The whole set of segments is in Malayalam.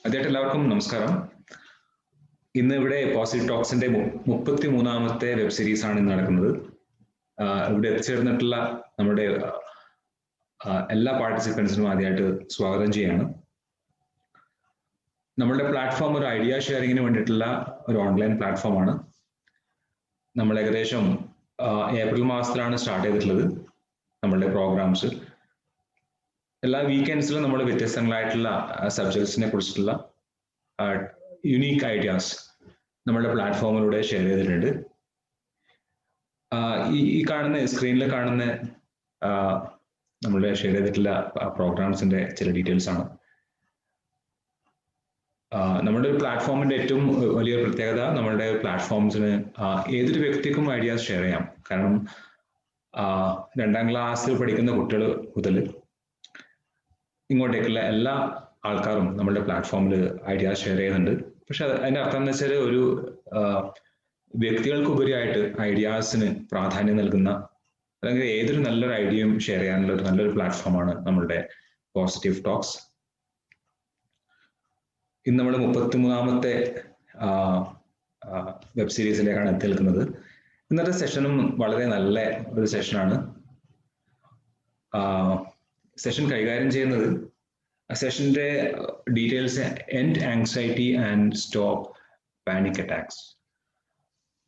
അതായിട്ട് എല്ലാവർക്കും നമസ്കാരം. ഇന്ന് ഇവിടെ പോസിറ്റീവ് ടോക്സിന്റെ 33ാമത്തെ വെബ് സീരീസ് ആണ് ഇന്ന് നടക്കുന്നത്. ഇവിടെ എത്തിച്ചേർന്നിട്ടുള്ള നമ്മുടെ എല്ലാ പാർട്ടിസിപ്പൻസിനും ആദ്യമായിട്ട് സ്വാഗതം ചെയ്യാണ്. നമ്മളുടെ പ്ലാറ്റ്ഫോം ഒരു ഐഡിയ ഷെയറിങ്ങിന് വേണ്ടിയിട്ടുള്ള ഒരു ഓൺലൈൻ പ്ലാറ്റ്ഫോമാണ്. നമ്മൾ ഏകദേശം ഏപ്രിൽ മാസത്തിലാണ് സ്റ്റാർട്ട് ചെയ്തിട്ടുള്ളത് നമ്മളുടെ പ്രോഗ്രാംസ്. എല്ലാ വീക്കെൻഡ്സിലും നമ്മൾ വ്യത്യസ്തങ്ങളായിട്ടുള്ള സബ്ജക്ട്സിനെ കുറിച്ചിട്ടുള്ള യുണീക്ക് ഐഡിയാസ് നമ്മുടെ പ്ലാറ്റ്ഫോമിലൂടെ ഷെയർ ചെയ്തിട്ടുണ്ട്. ഈ കാണുന്ന സ്ക്രീനിൽ കാണുന്ന നമ്മളുടെ ഷെയർ ചെയ്തിട്ടുള്ള പ്രോഗ്രാംസിന്റെ ചില ഡീറ്റെയിൽസ് ആണ്. നമ്മുടെ ഒരു പ്ലാറ്റ്ഫോമിന്റെ ഏറ്റവും വലിയൊരു പ്രത്യേകത, നമ്മളുടെ പ്ലാറ്റ്ഫോംസിന് ഏതൊരു വ്യക്തിക്കും ഐഡിയാസ് ഷെയർ ചെയ്യാം. കാരണം 2ാം ക്ലാസ്സിൽ പഠിക്കുന്ന കുട്ടികൾ മുതൽ ഇങ്ങോട്ടേക്കുള്ള എല്ലാ ആൾക്കാരും നമ്മുടെ പ്ലാറ്റ്ഫോമിൽ ഐഡിയാസ് ഷെയർ ചെയ്യുന്നുണ്ട്. പക്ഷെ അതിന്റെ അർത്ഥം എന്ന് വെച്ചാൽ ഒരു വ്യക്തികൾക്ക് ഉപരിയായിട്ട് ഐഡിയാസിന് പ്രാധാന്യം നൽകുന്ന, അല്ലെങ്കിൽ ഏതൊരു നല്ലൊരു ഐഡിയയും ഷെയർ ചെയ്യാനുള്ള ഒരു നല്ലൊരു പ്ലാറ്റ്ഫോമാണ് നമ്മളുടെ പോസിറ്റീവ് ടോക്സ്. ഇന്ന് നമ്മൾ 33ാമത്തെ വെബ് സീരീസിലേക്കാണ് എത്തി നിൽക്കുന്നത്. ഇന്നത്തെ സെഷനും വളരെ നല്ല ഒരു സെഷനാണ്. സെഷൻ കൈകാര്യം ചെയ്യുന്നത്, സെഷന്റെ details end anxiety and stop panic attacks.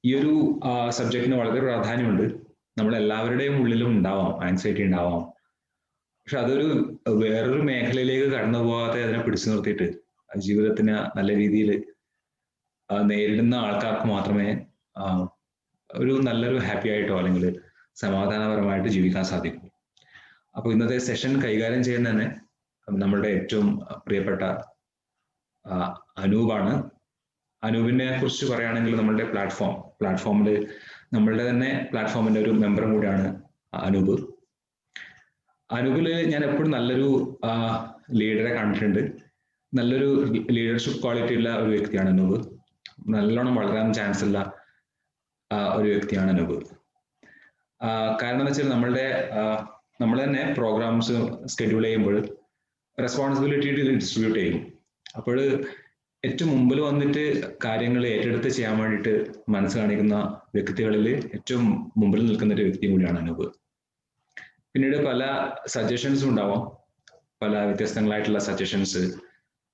ഈ ഒരു സബ്ജക്റ്റിന് വളരെ പ്രാധാന്യമുണ്ട്. നമ്മളെല്ലാവരുടെയും ഉള്ളിലും ഉണ്ടാവാം ആങ്സൈറ്റി ഉണ്ടാവാം. പക്ഷെ അതൊരു വേറൊരു മേഖലയിലേക്ക് കടന്നു പോകാതെ അതിനെ പിടിച്ചു നിർത്തിയിട്ട് ജീവിതത്തിന് നല്ല രീതിയിൽ നേരിടുന്ന ആൾക്കാർക്ക് മാത്രമേ ഒരു നല്ലൊരു ഹാപ്പി ആയിട്ടോ അല്ലെങ്കിൽ സമാധാനപരമായിട്ട് ജീവിക്കാൻ സാധിക്കൂ. അപ്പോൾ ഇന്നത്തെ സെഷൻ കൈകാര്യം ചെയ്യുന്ന തന്നെ നമ്മളുടെ ഏറ്റവും പ്രിയപ്പെട്ട അനൂപാണ്. അനൂപിനെ കുറിച്ച് പറയുകയാണെങ്കിൽ നമ്മളുടെ പ്ലാറ്റ്ഫോമിൽ നമ്മളുടെ തന്നെ പ്ലാറ്റ്ഫോമിന്റെ ഒരു മെമ്പറും കൂടിയാണ് അനൂപ്. അനൂപില് ഞാൻ എപ്പോഴും നല്ലൊരു ലീഡറെ കണ്ടിട്ടുണ്ട്. നല്ലൊരു ലീഡർഷിപ്പ് ക്വാളിറ്റി ഉള്ള ഒരു വ്യക്തിയാണ് അനൂപ്. നല്ലോണം വളരാൻ ചാൻസ് ഉള്ള ഒരു വ്യക്തിയാണ് അനൂപ്. കാരണം എന്ന് വെച്ചാൽ നമ്മൾ തന്നെ പ്രോഗ്രാംസ് സ്കെഡ്യൂൾ ചെയ്യുമ്പോൾ റെസ്പോൺസിബിലിറ്റി ഡിസ്ട്രിബ്യൂട്ട് ചെയ്യും. അപ്പോൾ ഏറ്റവും മുമ്പിൽ വന്നിട്ട് കാര്യങ്ങൾ ഏറ്റെടുത്ത് ചെയ്യാൻ വേണ്ടിയിട്ട് മനസ്സ് കാണിക്കുന്ന വ്യക്തികളിൽ ഏറ്റവും മുമ്പിൽ നിൽക്കുന്ന ഒരു വ്യക്തി കൂടിയാണ് അനൂപ്. പിന്നീട് പല സജഷൻസും ഉണ്ടാവാം, പല വ്യത്യസ്തങ്ങളായിട്ടുള്ള സജഷൻസ്.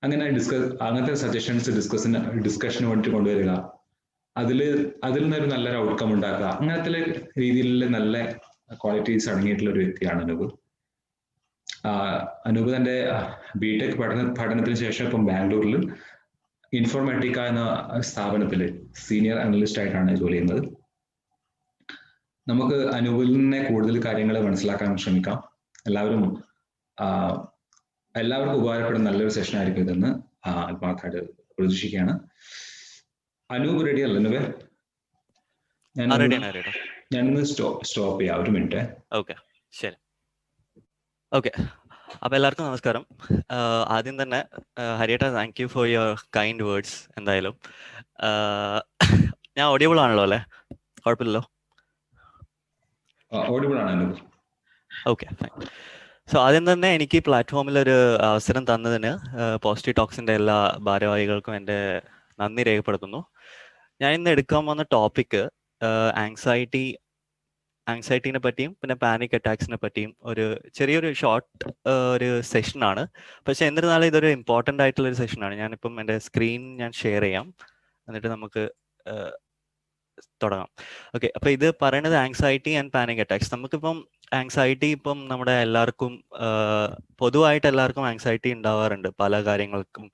അങ്ങനത്തെ സജഷൻസ് ഡിസ്കഷന് വേണ്ടിയിട്ട് കൊണ്ടുവരിക, അതിൽ നിന്നൊരു നല്ലൊരു ഔട്ട്കം ഉണ്ടാക്കുക, അങ്ങനത്തെ രീതിയിലുള്ള നല്ല ക്വാളിറ്റീസ് അടങ്ങിയിട്ടുള്ള ഒരു വ്യക്തിയാണ് അനൂപ്. അനൂപ് തന്റെ ബിടെക് പഠനത്തിന് ശേഷം ഇപ്പം ബാംഗ്ലൂരിൽ ഇൻഫോർമാറ്റിക്ക എന്ന സ്ഥാപനത്തിൽ സീനിയർ അനലിസ്റ്റ് ആയിട്ടാണ് ജോലി ചെയ്യുന്നത്. നമുക്ക് അനൂപിൽ നിന്ന് കൂടുതൽ കാര്യങ്ങൾ മനസ്സിലാക്കാൻ ശ്രമിക്കാം. എല്ലാവർക്കും ഉപകാരപ്പെടുന്ന നല്ലൊരു സെഷൻ ആയിരിക്കും ഇതെന്ന് ആത്മാർത്ഥമായിട്ട് പ്രതീക്ഷിക്കുകയാണ്. അനൂപ് റെഡി അല്ല അനൂപേ? ഞാനൊന്ന് സ്റ്റോപ്പ് ചെയ്യാം, ഒരു മിനിറ്റ്. ഓക്കെ, ശരി. ഓക്കെ, അപ്പോൾ എല്ലാവർക്കും നമസ്കാരം. ആദ്യം തന്നെ ഹരിയേട്ട, thank you for your kind words. എന്തായാലും ഞാൻ ഓഡിയബിൾ ആണല്ലോ അല്ലേ? കുഴപ്പമില്ലല്ലോ? Okay, fine. സോ ആദ്യം തന്നെ എനിക്ക് ഈ പ്ലാറ്റ്ഫോമിൽ ഒരു അവസരം തന്നതിന് പോസിറ്റീവ് ടോക്സിന്റെ എല്ലാ ഭാരവാഹികൾക്കും എൻ്റെ നന്ദി രേഖപ്പെടുത്തുന്നു. ഞാൻ ഇന്ന് എടുക്കാൻ വന്ന ടോപ്പിക്ക് ആങ്സൈറ്റിനെ പറ്റിയും പിന്നെ പാനിക് അറ്റാക്സിനെ പറ്റിയും ഒരു ചെറിയൊരു ഷോർട്ട് ഒരു സെഷനാണ്. പക്ഷെ എന്നിരുന്നാലും ഇതൊരു ഇമ്പോർട്ടൻ്റ് ആയിട്ടുള്ള ഒരു സെഷനാണ്. ഞാനിപ്പം എൻ്റെ സ്ക്രീൻ ഞാൻ ഷെയർ ചെയ്യാം, എന്നിട്ട് നമുക്ക് തുടങ്ങാം. ഓക്കെ, അപ്പോൾ ഇത് പറയുന്നത് ആങ്സൈറ്റി ആൻഡ് പാനിക് അറ്റാക്സ്. നമുക്കിപ്പം ആങ്സൈറ്റി ഇപ്പം നമ്മുടെ എല്ലാവർക്കും പൊതുവായിട്ട് എല്ലാവർക്കും ആങ്സൈറ്റി ഉണ്ടാവാറുണ്ട് പല കാര്യങ്ങൾക്കും.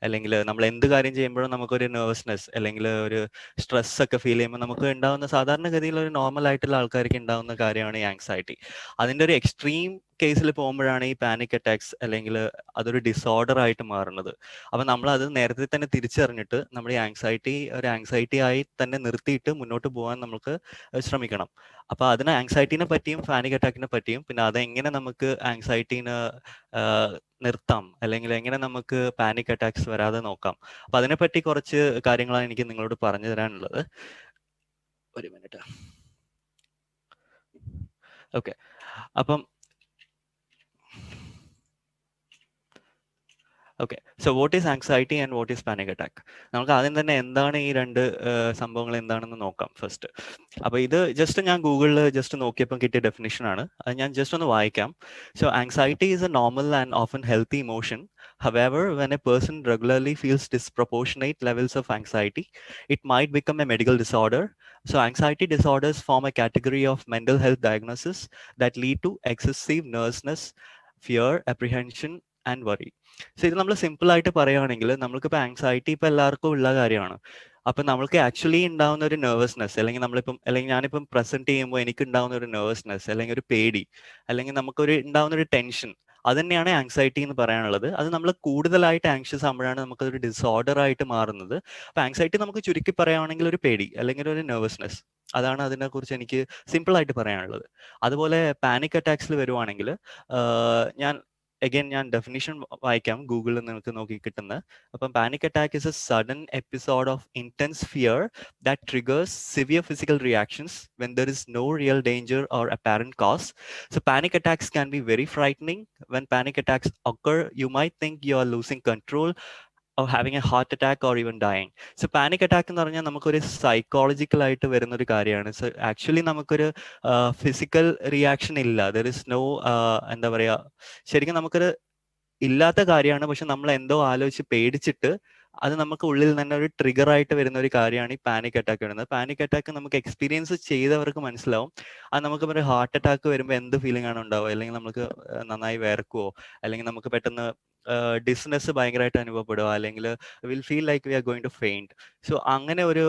അല്ലെങ്കിൽ നമ്മൾ എന്ത് കാര്യം ചെയ്യുമ്പോഴും നമുക്കൊരു നെർവസ്നെസ് അല്ലെങ്കിൽ ഒരു സ്ട്രെസ് ഒക്കെ ഫീൽ ചെയ്യുമ്പോൾ നമുക്ക് ഉണ്ടാകുന്ന സാധാരണഗതിയിൽ ഒരു നോർമൽ ആയിട്ടുള്ള ആൾക്കാർക്ക് ഉണ്ടാകുന്ന കാര്യമാണ് ഈ ആങ്സൈറ്റി. അതിൻ്റെ ഒരു എക്സ്ട്രീം കേസിൽ പോകുമ്പോഴാണ് ഈ പാനിക് അറ്റാക്സ് അല്ലെങ്കിൽ അതൊരു ഡിസോർഡർ ആയിട്ട് മാറുന്നത്. അപ്പം നമ്മൾ അത് നേരത്തെ തന്നെ തിരിച്ചറിഞ്ഞിട്ട് നമ്മൾ ഈ ഒരു ആങ്സൈറ്റി ആയി തന്നെ നിർത്തിയിട്ട് മുന്നോട്ട് പോകാൻ നമുക്ക് ശ്രമിക്കണം. അപ്പോൾ അതിന് ആങ്സൈറ്റിനെ പറ്റിയും പാനിക് അറ്റാക്കിനെ പറ്റിയും പിന്നെ അതെങ്ങനെ നമുക്ക് ആങ്സൈറ്റീനെ നിർത്താം അല്ലെങ്കിൽ എങ്ങനെ നമുക്ക് പാനിക് അറ്റാക്സ് വരാതെ നോക്കാം, അപ്പം അതിനെപ്പറ്റി കുറച്ച് കാര്യങ്ങളാണ് എനിക്ക് നിങ്ങളോട് പറഞ്ഞു തരാനുള്ളത്. ഒരു മിനിറ്റ്. ഓക്കെ, അപ്പം okay. So what is anxiety and what is panic attack? നമുക്ക് ആദ്യം തന്നെ എന്താണ് ഈ രണ്ട് സംഭവങ്ങൾ എന്താണെന്ന് നോക്കാം ഫസ്റ്റ്. അപ്പോൾ ഇത് ജസ്റ്റ് ഞാൻ ഗൂഗിളിൽ ജസ്റ്റ് നോക്കിയപ്പോൾ കിട്ടിയ ഡെഫിനിഷൻ ആണ്. അത് ഞാൻ ജസ്റ്റ് ഒന്ന് വായിക്കാം. So anxiety is A normal and often healthy emotion. However, when a person regularly feels disproportionate levels of anxiety, it might become a medical disorder. So anxiety disorders form a category of mental health diagnosis that lead to excessive nervousness, fear, apprehension and worry. So ഇത് നമ്മൾ സിമ്പിൾ ആയിട്ട് പറയുകയാണെങ്കിൽ നമ്മൾക്കിപ്പോൾ ആങ്സൈറ്റി ഇപ്പോൾ എല്ലാവർക്കും ഉള്ള കാര്യമാണ്. അപ്പം നമ്മൾക്ക് ആക്ച്വലി ഉണ്ടാവുന്ന ഒരു നെർവസ്നെസ്, അല്ലെങ്കിൽ ഞാനിപ്പം പ്രസന്റ് ചെയ്യുമ്പോൾ എനിക്ക് ഉണ്ടാവുന്ന ഒരു നെർവസ്നെസ്, അല്ലെങ്കിൽ ഒരു പേടി, അല്ലെങ്കിൽ നമുക്കൊരു ഉണ്ടാവുന്ന ഒരു ടെൻഷൻ, അത് തന്നെയാണ് ആങ്സൈറ്റി എന്ന് പറയാനുള്ളത്. അത് നമ്മൾ കൂടുതലായിട്ട് ആങ്ഷ്യസ് ആകുമ്പോഴാണ് നമുക്കതൊരു ഡിസോർഡർ ആയിട്ട് മാറുന്നത്. അപ്പോൾ ആങ്സൈറ്റി നമുക്ക് ചുരുക്കി പറയുകയാണെങ്കിൽ ഒരു പേടി അല്ലെങ്കിൽ ഒരു നെർവസ്നെസ്, അതാണ് അതിനെക്കുറിച്ച് എനിക്ക് സിമ്പിൾ ആയിട്ട് പറയാനുള്ളത്. അതുപോലെ പാനിക് അറ്റാക്സിൽ വരുവാണെങ്കിൽ ഞാൻ ഡെഫിനിഷൻ വായിക്കാം, ഗൂഗിളിൽ നിങ്ങൾക്ക് നോക്കി കിട്ടുന്നത്. അപ്പം panic attack is A sudden episode of intense fear that triggers severe physical reactions when there is no real danger or apparent cause. So panic attacks can be very frightening. When panic attacks occur, you might think you are losing control or having a heart attack or even dying. So panic attack എന്ന് പറഞ്ഞാൽ നമുക്കൊരു സൈക്കോളജിക്കൽ ആയിട്ട് വരുന്ന ഒരു കാര്യമാണ്. സോ ആക്ച്വലി നമുക്കൊരു ഫിസിക്കൽ റിയാക്ഷൻ ഇല്ല. ദർ ഇസ് നോ എന്താ പറയുക, ശരിക്കും നമുക്കൊരു ഇല്ലാത്ത കാര്യമാണ്. പക്ഷെ നമ്മൾ എന്തോ ആലോചിച്ച് പേടിച്ചിട്ട് അത് നമുക്ക് ഉള്ളിൽ തന്നെ ഒരു ട്രിഗർ ആയിട്ട് വരുന്ന ഒരു കാര്യമാണ് ഈ പാനിക് അറ്റാക്ക് വരുന്നത്. പാനിക് അറ്റാക്ക് നമുക്ക് എക്സ്പീരിയൻസ് ചെയ്തവർക്ക് മനസ്സിലാവും. അത് നമുക്ക് ഒരു ഹാർട്ട് അറ്റാക്ക് വരുമ്പോൾ എന്ത് ഫീലിംഗ് ആണ് ഉണ്ടാവുക, അല്ലെങ്കിൽ നമുക്ക് നന്നായി വിയർക്കുവോ, അല്ലെങ്കിൽ നമുക്ക് പെട്ടെന്ന് ഡിസ്നെസ് ഭയങ്കരമായിട്ട് അനുഭവപ്പെടുക, അല്ലെങ്കിൽ will feel like we are going to faint. So അങ്ങനെ ഒരു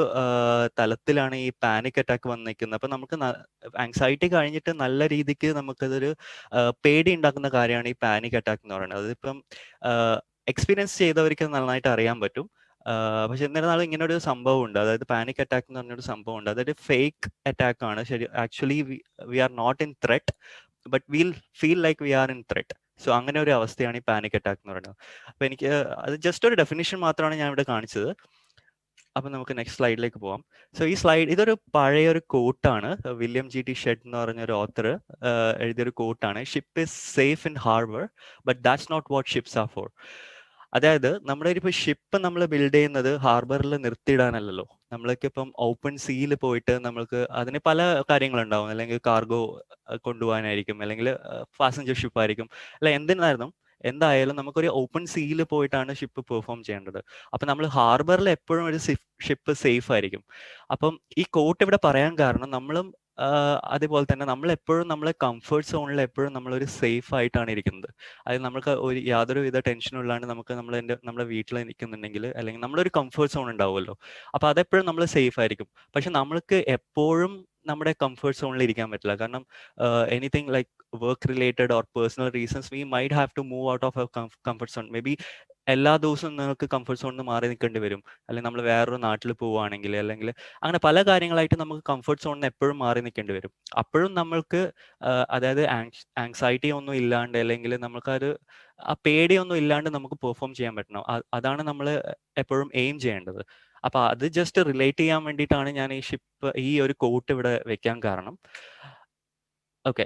തലത്തിലാണ് ഈ പാനിക് അറ്റാക്ക് വന്ന് നിൽക്കുന്നത്. അപ്പം നമുക്ക് ആങ്സൈറ്റി കഴിഞ്ഞിട്ട് നല്ല രീതിക്ക് നമുക്കതൊരു പേടി ഉണ്ടാക്കുന്ന കാര്യമാണ് ഈ പാനിക് അറ്റാക്ക് എന്ന് പറയുന്നത്. അതിപ്പം എക്സ്പീരിയൻസ് ചെയ്തവർക്ക് നന്നായിട്ട് അറിയാൻ പറ്റും. പക്ഷെ എന്നിരുന്നാലും ഇങ്ങനെ ഒരു സംഭവം ഉണ്ട്, അതായത് പാനിക് അറ്റാക്ക് എന്ന് പറഞ്ഞൊരു സംഭവം ഉണ്ട്. അതൊരു ഫേക്ക് അറ്റാക്ക് ആണ്. ശരി, actually we are not in threat, but will feel like we are in threat. So അങ്ങനെ ഒരു അവസ്ഥയാണ് ഈ പാനിക് അറ്റാക്ക് എന്ന് പറയുന്നത്. അപ്പൊ എനിക്ക് അത് ജസ്റ്റ് ഒരു ഡെഫിനിഷൻ മാത്രമാണ് ഞാൻ ഇവിടെ കാണിച്ചത്. അപ്പൊ നമുക്ക് നെക്സ്റ്റ് സ്ലൈഡിലേക്ക് പോവാം. സോ ഈ സ്ലൈഡ് ഇതൊരു പഴയ ഒരു കോട്ടാണ്. വില്യം ജി ടി ഷെഡ് എന്ന് പറഞ്ഞ ഒരു ഓത്തർ എഴുതിയൊരു കോട്ടാണ്. Ship is safe in harbour but that's not what ships are for. അതായത് നമ്മുടെ ഇപ്പോൾ ഷിപ്പ് നമ്മൾ ബിൽഡ് ചെയ്യുന്നത് ഹാർബറിൽ നിർത്തിയിടാനല്ലല്ലോ. നമ്മൾക്ക് ഇപ്പം ഓപ്പൺ സീയിൽ പോയിട്ട് നമ്മൾക്ക് അതിന് പല കാര്യങ്ങളുണ്ടാവും. അല്ലെങ്കിൽ കാർഗോ കൊണ്ടുപോകാനായിരിക്കും, അല്ലെങ്കിൽ പാസഞ്ചർ ഷിപ്പ് ആയിരിക്കും, അല്ല എന്തായാലും നമുക്കൊരു ഓപ്പൺ സീയിൽ പോയിട്ടാണ് ഷിപ്പ് പെർഫോം ചെയ്യേണ്ടത്. അപ്പം നമ്മൾ ഹാർബറിൽ എപ്പോഴും ഒരു ഷിപ്പ് സേഫ് ആയിരിക്കും. അപ്പം ഈ കോട്ട് ഇവിടെ പറയാൻ കാരണം നമ്മളും അതുപോലെ തന്നെ നമ്മൾ എപ്പോഴും നമ്മളെ കംഫർട്ട് സോണിൽ എപ്പോഴും നമ്മളൊരു സേഫ് ആയിട്ടാണ് ഇരിക്കുന്നത്. അത് നമുക്ക് ഒരു യാതൊരു വിധ ടെൻഷനും ഇല്ലാണ്ട് നമുക്ക് നമ്മുടെ വീട്ടിൽ നിൽക്കുന്നുണ്ടെങ്കിൽ, അല്ലെങ്കിൽ നമ്മളൊരു കംഫർട്ട് സോൺ ഉണ്ടാവുമല്ലോ, അപ്പോൾ അതെപ്പോഴും നമ്മൾ സേഫ് ആയിരിക്കും. പക്ഷെ നമ്മൾക്ക് എപ്പോഴും നമ്മുടെ കംഫർട്ട് സോണിൽ ഇരിക്കാൻ പറ്റില്ല. കാരണം anything like work related or personal reasons we might have to move out of a comfort zone. Maybe എല്ലാ ദിവസവും നിങ്ങൾക്ക് കംഫർട്ട് സോണിൽ നിന്ന് മാറി നിൽക്കേണ്ടി വരും, അല്ലെങ്കിൽ നമ്മൾ വേറൊരു നാട്ടിൽ പോവുകയാണെങ്കിൽ, അല്ലെങ്കിൽ അങ്ങനെ പല കാര്യങ്ങളായിട്ട് നമുക്ക് കംഫർട്ട് സോണിൽ നിന്ന് എപ്പോഴും മാറി നിൽക്കേണ്ടി വരും. അപ്പോഴും നമ്മൾക്ക് അതായത് ആങ്സൈറ്റി ഒന്നും ഇല്ലാണ്ട്, അല്ലെങ്കിൽ നമുക്കത് ആ പേടിയൊന്നും ഇല്ലാണ്ട് നമുക്ക് പെർഫോം ചെയ്യാൻ പറ്റണം. അതാണ് നമ്മൾ എപ്പോഴും എയിം ചെയ്യേണ്ടത്. അപ്പൊ അത് ജസ്റ്റ് റിലേറ്റ് ചെയ്യാൻ വേണ്ടിയിട്ടാണ് ഞാൻ ഈ ഒരു കോട്ട് ഇവിടെ വെക്കാൻ കാരണം. ഓക്കെ,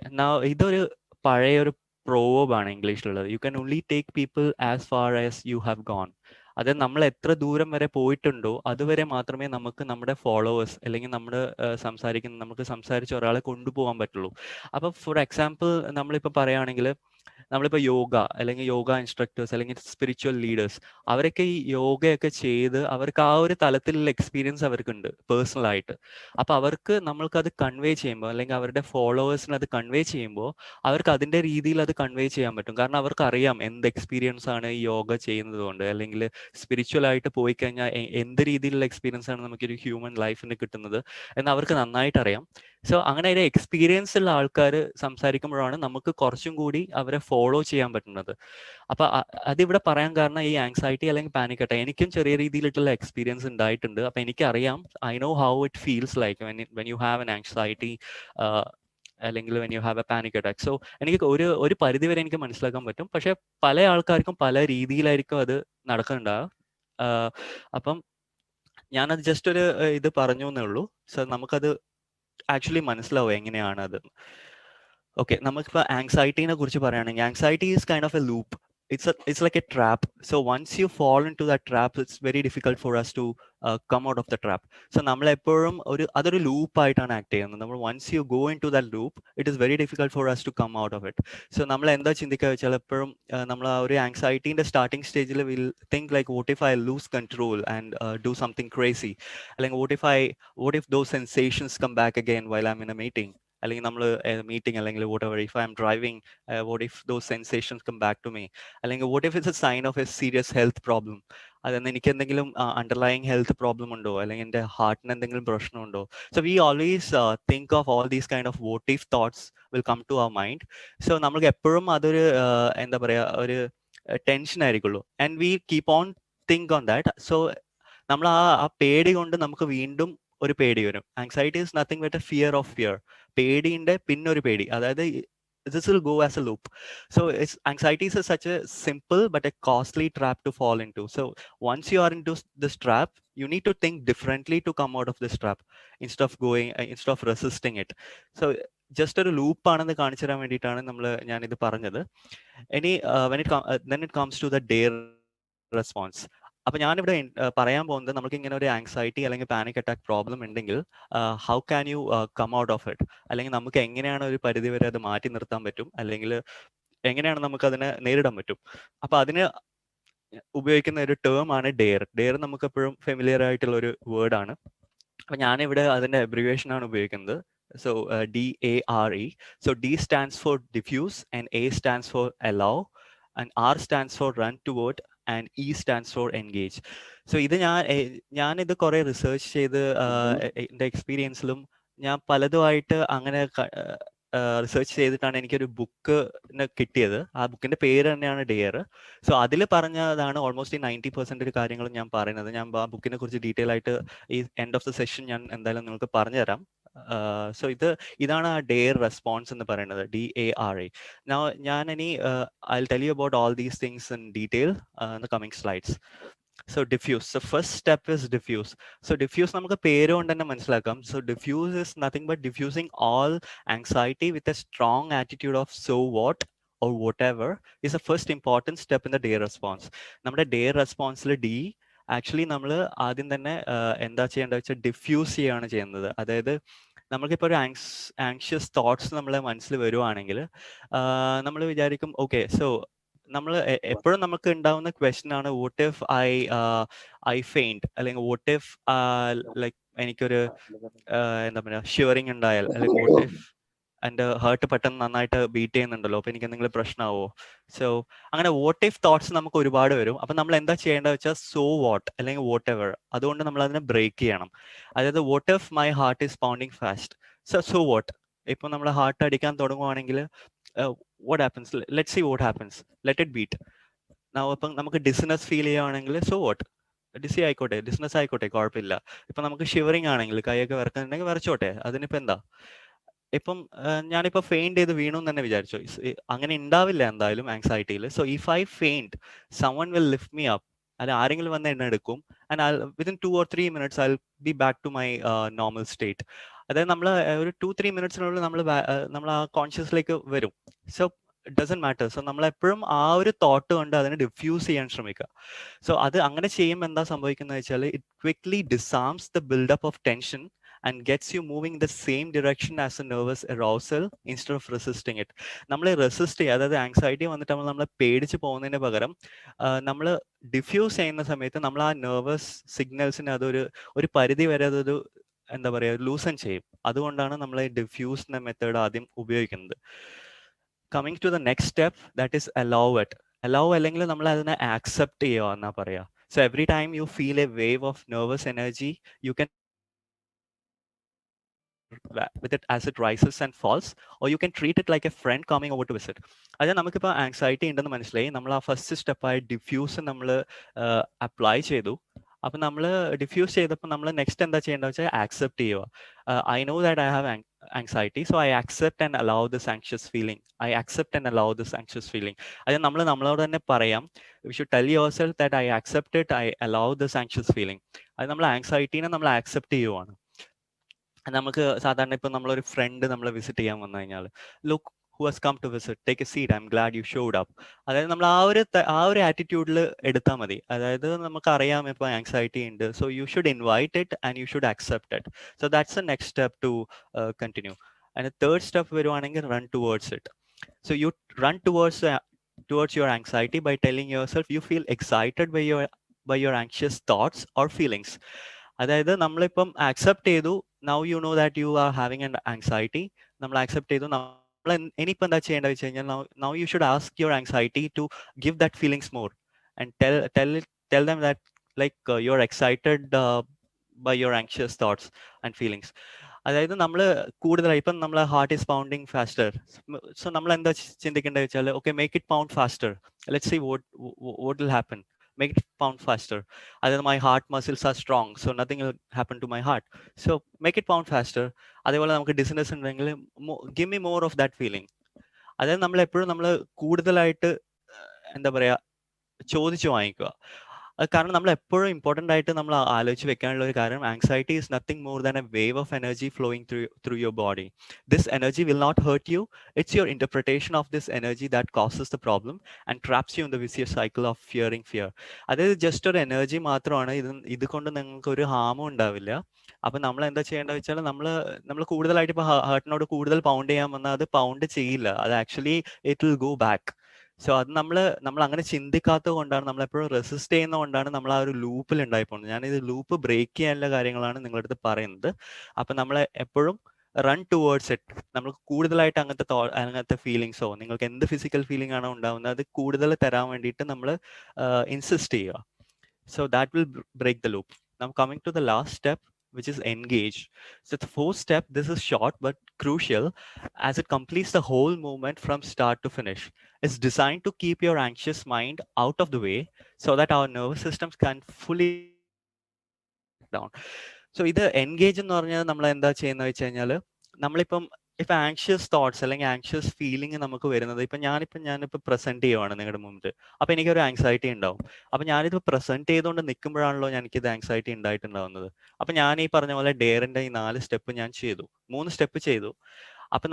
ഇതൊരു പഴയൊരു പ്രോവേബാണ് ഇംഗ്ലീഷിലുള്ളത്. You can only take people as far as you have gone. അത് നമ്മൾ എത്ര ദൂരം വരെ പോയിട്ടുണ്ടോ അതുവരെ മാത്രമേ നമുക്ക് നമ്മുടെ ഫോളോവേഴ്സ്, അല്ലെങ്കിൽ നമുക്ക് സംസാരിച്ച ഒരാളെ കൊണ്ടുപോകാൻ പറ്റുള്ളൂ. അപ്പൊ ഫോർ എക്സാമ്പിൾ നമ്മളിപ്പോൾ പറയുകയാണെങ്കിൽ, നമ്മളിപ്പോൾ യോഗ, അല്ലെങ്കിൽ യോഗ ഇൻസ്ട്രക്ടേഴ്സ്, അല്ലെങ്കിൽ സ്പിരിച്വൽ ലീഡേഴ്സ്, അവരൊക്കെ ഈ യോഗയൊക്കെ ചെയ്ത് അവർക്ക് ആ ഒരു തലത്തിലുള്ള എക്സ്പീരിയൻസ് അവർക്കുണ്ട് പേഴ്സണലായിട്ട്. അപ്പോൾ അവർക്ക് നമ്മൾക്കത് കൺവേ ചെയ്യുമ്പോൾ, അല്ലെങ്കിൽ അവരുടെ ഫോളോവേഴ്സിന് അത് കൺവേ ചെയ്യുമ്പോൾ അവർക്ക് അതിൻ്റെ രീതിയിൽ അത് കൺവേ ചെയ്യാൻ പറ്റും. കാരണം അവർക്കറിയാം എന്ത് എക്സ്പീരിയൻസ് ആണ് ഈ യോഗ ചെയ്യുന്നത് കൊണ്ട്, അല്ലെങ്കിൽ സ്പിരിച്വൽ ആയിട്ട് പോയി കഴിഞ്ഞാൽ എന്ത് രീതിയിലുള്ള എക്സ്പീരിയൻസ് ആണ് നമുക്കൊരു ഹ്യൂമൻ ലൈഫിന് കിട്ടുന്നത് എന്ന് അവർക്ക് നന്നായിട്ട് അറിയാം. സോ അങ്ങനെ ഒരു എക്സ്പീരിയൻസ് ഉള്ള ആൾക്കാർ സംസാരിക്കുമ്പോഴാണ് നമുക്ക് കുറച്ചും കൂടി അവരെ ഫോളോ ചെയ്യാൻ പറ്റുന്നത്. അപ്പൊ അതിവിടെ പറയാൻ കാരണം ഈ ആങ്സൈറ്റി അല്ലെങ്കിൽ പാനിക് അറ്റാക്ക് എനിക്കും ചെറിയ രീതിയിലുള്ള എക്സ്പീരിയൻസ് ഉണ്ടായിട്ടുണ്ട്. അപ്പൊ എനിക്കറിയാം, I know how it feels like when you have an anxiety അല്ലെങ്കിൽ when you have a panic attack. So എനിക്ക് ഒരു പരിധി വരെ എനിക്ക് മനസ്സിലാക്കാൻ പറ്റും. പക്ഷെ പല ആൾക്കാർക്കും പല രീതിയിലായിരിക്കും അത് നടക്കുന്നുണ്ടാവുക. അപ്പം ഞാനത് ജസ്റ്റ് ഒരു ഇത് പറഞ്ഞു എന്നേ ഉള്ളൂ. സോ നമുക്കത് ആക്ച്വലി മനസ്സിലാവും എങ്ങനെയാണ് അത്. ഓക്കെ, നമുക്കിപ്പോൾ ആങ്സൈറ്റീനെ കുറിച്ച് പറയുകയാണെങ്കിൽ, anxiety is kind of A loop. it's like a trap. So once you fall into that trap, it's very difficult for us to come out of the trap. So നമ്മൾ എപ്പോഴും അതൊരു ലൂപ്പ് ആയിട്ടാണ് ആക്ട് ചെയ്യുന്നത്. നമ്മൾ once you go into that loop, it is very difficult for us to come out of it. So നമ്മൾ എന്താ ചിന്തിക്കുക വെച്ചാൽ എപ്പോഴും നമ്മൾ ആ ഒരു ആങ്സൈറ്റീൻ്റെ സ്റ്റാർട്ടിംഗ് സ്റ്റേജിൽ will think like what if I lose control and do something crazy, അല്ലെങ്കിൽ what if those sensations come back again while I'm in a meeting, അല്ലെങ്കിൽ നമ്മൾ മീറ്റിംഗ് അല്ലെങ്കിൽ whatever, if I'm driving, what if those sensations come back to me, അല്ലെങ്കിൽ what if it's a sign of a serious health problem, അതെന്ന് എനിക്ക് എന്തെങ്കിലും അണ്ടർലൈങ് ഹെൽത്ത് പ്രോബ്ലം ഉണ്ടോ, അല്ലെങ്കിൽ എൻ്റെ ഹാർട്ടിന് എന്തെങ്കിലും പ്രശ്നമുണ്ടോ. So we always think of all these kind of what if thoughts will come to our mind. So നമുക്ക് എപ്പോഴും അതൊരു എന്താ പറയുക, ഒരു ടെൻഷൻ ആയിരിക്കുള്ളൂ. And we keep on think on that. So നമ്മൾ ആ പേടി കൊണ്ട് നമുക്ക് വീണ്ടും ഒരു പേടി വരും. Anxiety is nothing but a fear of fear. പേടിന്റെ പിന്നൊരു പേടി, അതായത് this will go as a loop. So anxiety is such a simple but a costly trap to fall into. So once you are into this trap, you need to think differently to come out of this trap instead of resisting it. So just ഒരു ലൂപ്പ് ആണെന്ന് കാണിച്ചു തരാൻ വേണ്ടിയിട്ടാണ് ഞാനിത് പറഞ്ഞത്. ഇനി when it comes to the day response, അപ്പൊ ഞാനിവിടെ പറയാൻ പോകുന്നത്, നമുക്ക് ഇങ്ങനെ ഒരു ആങ്സൈറ്റി അല്ലെങ്കിൽ പാനിക് അറ്റാക്ക് പ്രോബ്ലം ഉണ്ടെങ്കിൽ how can you come out of it, അല്ലെങ്കിൽ നമുക്ക് എങ്ങനെയാണ് ഒരു പരിധി വരെ അത് മാറ്റി നിർത്താൻ പറ്റും, അല്ലെങ്കിൽ എങ്ങനെയാണ് നമുക്ക് അതിനെ നേരിടാൻ പറ്റും. അപ്പൊ അതിന് ഉപയോഗിക്കുന്ന ഒരു ടേം ആണ് ഡെയർ. ഡെയർ നമുക്ക് എപ്പോഴും ഫെമിലിയർ ആയിട്ടുള്ള ഒരു വേർഡ് ആണ്. അപ്പൊ ഞാനിവിടെ അതിന്റെ അബ്രിവേഷൻ ആണ് ഉപയോഗിക്കുന്നത്. So DARE. So D stands for diffuse and A stands for allow and R stands for run toward and E stands for engage. So ഇത് ഞാനിത് കുറെ റിസർച്ച് ചെയ്ത് എൻ്റെ എക്സ്പീരിയൻസിലും ഞാൻ പലതുമായിട്ട് അങ്ങനെ റിസർച്ച് ചെയ്തിട്ടാണ് എനിക്കൊരു ബുക്കിന് കിട്ടിയത്. ആ ബുക്കിന്റെ പേര് തന്നെയാണ് ഡെയർ. സോ അതിൽ പറഞ്ഞതാണ് ഓൾമോസ്റ്റ് 90% കാര്യങ്ങളും ഞാൻ പറയുന്നത്. ഞാൻ ആ ബുക്കിനെ കുറിച്ച് ഡീറ്റെയിൽ ആയിട്ട് ഈ എൻഡ് ഓഫ് ദ സെഷൻ ഞാൻ എന്തായാലും നിങ്ങൾക്ക് പറഞ്ഞുതരാം. സോ ഇതാണ് ആ ഡെയർ റെസ്പോൺസ് എന്ന് പറയുന്നത്, DARE. ഞാൻ ഇനി I'll tell you about all these things in detail in the coming slides. So diffuse. So first step is diffuse. So diffuse നമുക്ക് പേര് കൊണ്ട് തന്നെ മനസ്സിലാക്കാം. So diffuse is nothing but diffusing all anxiety with a strong attitude of so what or whatever is the first important step in the day response. നമ്മുടെ day responseൽ D ആക്ച്വലി നമ്മൾ ആദ്യം തന്നെ എന്താ ചെയ്യേണ്ടത് വെച്ചാൽ ഡിഫ്യൂസ് ചെയ്യുകയാണ് ചെയ്യുന്നത്. അതായത് നമുക്കിപ്പോൾ ഒരു ആങ്ഷ്യസ് തോട്ട്സ് നമ്മളെ മനസ്സിൽ വരുവാണെങ്കിൽ നമ്മൾ വിചാരിക്കും ഓക്കെ, സോ നമ്മൾ എപ്പോഴും നമുക്ക് ഉണ്ടാവുന്ന ക്വസ്റ്റ്യൻ ആണ് വോട്ട് ഇഫ് ഐ ഫെയിൻറ്റ്, അല്ലെങ്കിൽ വോട്ട് ഇഫ് ലൈക്ക് എനിക്കൊരു എന്താ പറയുക ഷിവറിങ് ഉണ്ടായാൽ, അല്ലെങ്കിൽ വോട്ട് ഇഫ് എൻ്റെ ഹേർട്ട് പെട്ടെന്ന് നന്നായിട്ട് ബീറ്റ് ചെയ്യുന്നുണ്ടല്ലോ, അപ്പോൾ എനിക്ക് എന്തെങ്കിലും പ്രശ്നമാവോ. സോ അങ്ങനെ വോട്ട് ഇഫ് തോട്ട്സ് നമുക്ക് ഒരുപാട് വരും. അപ്പം നമ്മൾ എന്താ ചെയ്യേണ്ടത് വെച്ചാൽ സോ വാട്ട് അല്ലെങ്കിൽ വോട്ട് എവർ, അതുകൊണ്ട് നമ്മൾ അതിനെ ബ്രേക്ക് ചെയ്യണം. അതായത് vote if my heart is pounding fast, so what. ഇപ്പം നമ്മൾ ഹാർട്ട് അടിക്കാൻ തുടങ്ങുവാണെങ്കിൽ what happens, let's see what happens, let it beat. അപ്പം നമുക്ക് ഡിസ്നെസ് ഫീൽ ചെയ്യുകയാണെങ്കിൽ സോ വാട്ട്, ഡിസി ആയിക്കോട്ടെ, ഡിസ്നെസ് ആയിക്കോട്ടെ, കുഴപ്പമില്ല. ഇപ്പം നമുക്ക് ഷിവറിങ് ആണെങ്കിൽ, കൈയൊക്കെ വിറക്കുന്നുണ്ടെങ്കിൽ വിറച്ചോട്ടെ, അതിനിപ്പോൾ എന്താ. ഇപ്പം ഞാനിപ്പോൾ ഫെയിൻറ്റ് ചെയ്ത് വീണു എന്ന് തന്നെ വിചാരിച്ചു, അങ്ങനെ ഉണ്ടാവില്ല എന്തായാലും ആങ്സൈറ്റിയിൽ. So if I faint, someone will lift me up, അല്ല ആരെങ്കിലും വന്ന് എന്നെ എടുക്കും, and within 2 or 3 minutes I'll be back to my normal state. അതായത് നമ്മൾ ഒരു 2-3 മിനിറ്റ്സിനുള്ളിൽ നമ്മൾ ആ കോൺഷ്യസിലേക്ക് വരും. So it doesn't matter. So നമ്മളെപ്പോഴും ആ ഒരു തോട്ട് കൊണ്ട് അതിനെ ഡിഫ്യൂസ് ചെയ്യാൻ ശ്രമിക്കുക. സോ അത് അങ്ങനെ ചെയ്യുമ്പോൾ എന്താ സംഭവിക്കുന്നത് വെച്ചാൽ it quickly disarms the buildup of tension and gets you moving the same direction as a nervous arousal instead of resisting it. നമ്മൾ റെസിസ്റ്റ് ചെയ്യുക, അതായത് ആങ്സൈറ്റി വന്നിട്ട് നമ്മളെ പേടിച്ച് പോകുന്നതിന് പകരം നമ്മൾ ഡിഫ്യൂസ് ചെയ്യുന്ന സമയത്ത് നമ്മൾ ആ നെർവസ് സിഗ്നൽസിന് ഒരു പരിധി വരെ അതൊരു എന്താ പറയുക ലൂസൺ ചെയ്യും. അതുകൊണ്ടാണ് നമ്മൾ ഡിഫ്യൂസ് എന്ന മെത്തേഡ് ആദ്യം ഉപയോഗിക്കുന്നത്. Coming to the next step, that is allow it. Allow അല്ലെങ്കിൽ നമ്മൾ അതിനെ ആക്സെപ്റ്റ് ചെയ്യുക എന്നാ പറയുക. So every time you feel a wave of nervous energy, you can with it as it rises and falls, or you can treat it like a friend coming over to visit. അതായത് നമുക്കിപ്പോൾ ആങ്സൈറ്റി ഉണ്ടെന്ന് മനസ്സിലായി, നമ്മൾ ആ ഫസ്റ്റ് സ്റ്റെപ്പായ ഡിഫ്യൂസ് നമ്മൾ അപ്ലൈ ചെയ്തു. അപ്പം നമ്മൾ ഡിഫ്യൂസ് ചെയ്തപ്പോൾ നമ്മൾ നെക്സ്റ്റ് എന്താ ചെയ്യേണ്ടത് വെച്ചാൽ ആക്സെപ്റ്റ് ചെയ്യുക. I know that I have anxiety, so I accept and allow this anxious feeling. I accept and allow this anxious feeling. അതായത് നമ്മളോട് തന്നെ പറയാം, we should tell your self that I accept it, I allow this anxious feeling. അത് നമ്മൾ ആങ്സൈറ്റീനെ നമ്മൾ ആക്സെപ്റ്റ് ചെയ്യുവാണ്. നമുക്ക് സാധാരണ ഇപ്പം നമ്മളൊരു ഫ്രണ്ട് നമ്മളെ വിസിറ്റ് ചെയ്യാൻ വന്നു കഴിഞ്ഞാൽ, look who has come to visit, take a seat, I'm glad you showed up. അതായത് നമ്മൾ ആ ഒരു ആറ്റിറ്റ്യൂഡിൽ എടുത്താൽ മതി. അതായത് നമുക്കറിയാം ഇപ്പോൾ ആങ്സൈറ്റി ഉണ്ട്, so you should invite it and you should accept it. So that's a next step to continue. And third step വരുവാണെങ്കിൽ run towards it. So you run towards your anxiety by telling yourself you feel excited by your anxious thoughts or feelings. അതായത് നമ്മളിപ്പം ആക്സെപ്റ്റ് ചെയ്തു, now you know that you are having an anxiety. നമ്മൾ ആക്സെപ്റ്റ് ചെയ്തു. നമ്മൾ ഇനിയിപ്പോൾ എന്താ ചെയ്യേണ്ടത് വെച്ച് കഴിഞ്ഞാൽ, now you should ask your anxiety to give that feelings more and tell them that like you're excited by your anxious thoughts and feelings. അതായത് നമ്മൾ കൂടുതലായി ഇപ്പം നമ്മളെ heart is pounding faster. So നമ്മൾ എന്താ ചിന്തിക്കേണ്ടത് വെച്ചാൽ, okay make it pound faster, let's see what will happen, make it pound faster. അതായത് my heart muscles are strong, so nothing will happen to my heart, so make it pound faster. അതേപോലെ നമുക്ക് ഡിസ്നെസ് ഉണ്ടെങ്കിൽ give me more of that feeling. അതായത് നമ്മൾ എപ്പോഴും നമ്മൾ കൂടുതലായിട്ട് എന്താ പറയുക ചോദിച്ചു വാങ്ങിക്കുക. കാരണം നമ്മൾ എപ്പോഴും ഇമ്പോർട്ടൻ്റ് ആയിട്ട് നമ്മൾ ആലോചിച്ച് വെക്കാനുള്ള ഒരു കാര്യം, anxiety is nothing more than a wave of energy flowing through your body. This energy will not hurt you, it's your interpretation of this energy that causes the problem and traps you in the vicious cycle of fearing fear. അതായത് ജസ്റ്റ് ഒരു എനർജി മാത്രമാണ്, ഇത് കൊണ്ട് നിങ്ങൾക്ക് ഒരു ഹാമും ഉണ്ടാവില്ല. അപ്പൊ നമ്മൾ എന്താ ചെയ്യേണ്ടത് വെച്ചാൽ, നമ്മൾ കൂടുതലായിട്ട് ഇപ്പൊ ഹാർട്ടിനോട് കൂടുതൽ പൗണ്ട് ചെയ്യാൻ വന്നാൽ അത് പൗണ്ട് ചെയ്യില്ല, അത് actually it will go back. So അത് നമ്മൾ അങ്ങനെ ചിന്തിക്കാത്തത് കൊണ്ടാണ്, നമ്മൾ എപ്പോഴും റെസിസ്റ്റ് ചെയ്യുന്നത് കൊണ്ടാണ് നമ്മൾ ആ ഒരു ലൂപ്പിൽ ഉണ്ടായി പോകുന്നത്. ഞാനിത് ലൂപ്പ് ബ്രേക്ക് ചെയ്യാനുള്ള കാര്യങ്ങളാണ് നിങ്ങളുടെ അടുത്ത് പറയുന്നത്. അപ്പൊ നമ്മൾ എപ്പോഴും റൺ ടുവേർഡ്സ് ഇറ്റ്. നമുക്ക് കൂടുതലായിട്ട് അങ്ങനത്തെ ഫീലിങ്സോ, നിങ്ങൾക്ക് എന്ത് ഫിസിക്കൽ ഫീലിംഗ് ആണോ ഉണ്ടാവുന്നത്, അത് കൂടുതൽ തരാൻ വേണ്ടിയിട്ട് നമ്മൾ ഇൻസിസ്റ്റ് ചെയ്യുക. So that will break the loop. Now coming to the last step, which is engage. So the fourth step, this is short but crucial as it completes the whole movement from start to finish. It's designed to keep your anxious mind out of the way so that our nervous systems can fully down. So ഇത് എൻഗേജ് എന്ന് പറഞ്ഞാൽ നമ്മൾ എന്താ ചെയ്യുന്നത് വെച്ച് കഴിഞ്ഞാൽ, നമ്മളിപ്പം ഇപ്പൊ ആങ്ഷ്യസ് തോട്ട്സ് അല്ലെങ്കിൽ ആങ്ഷ്യസ് ഫീലിംഗ് നമുക്ക് വരുന്നത്, ഞാനിപ്പോ പ്രസന്റ് ചെയ്യുവാണ് നിങ്ങളുടെ മുമ്പിൽ, അപ്പൊ എനിക്കൊരു ആങ്സൈറ്റി ഉണ്ടാവും. അപ്പൊ ഞാനിത് പ്രസന്റ് ചെയ്തുകൊണ്ട് നിൽക്കുമ്പോഴാണല്ലോ എനിക്കിത് ആങ്സൈറ്റി ഉണ്ടായിട്ടുണ്ടാവുന്നത്. അപ്പൊ ഞാൻ ഈ പറഞ്ഞ പോലെ ഡെയറിന്റെ ഈ 4 സ്റ്റെപ്പ് ഞാൻ ചെയ്തു, 3 സ്റ്റെപ്പ് ചെയ്തു. അപ്പൊ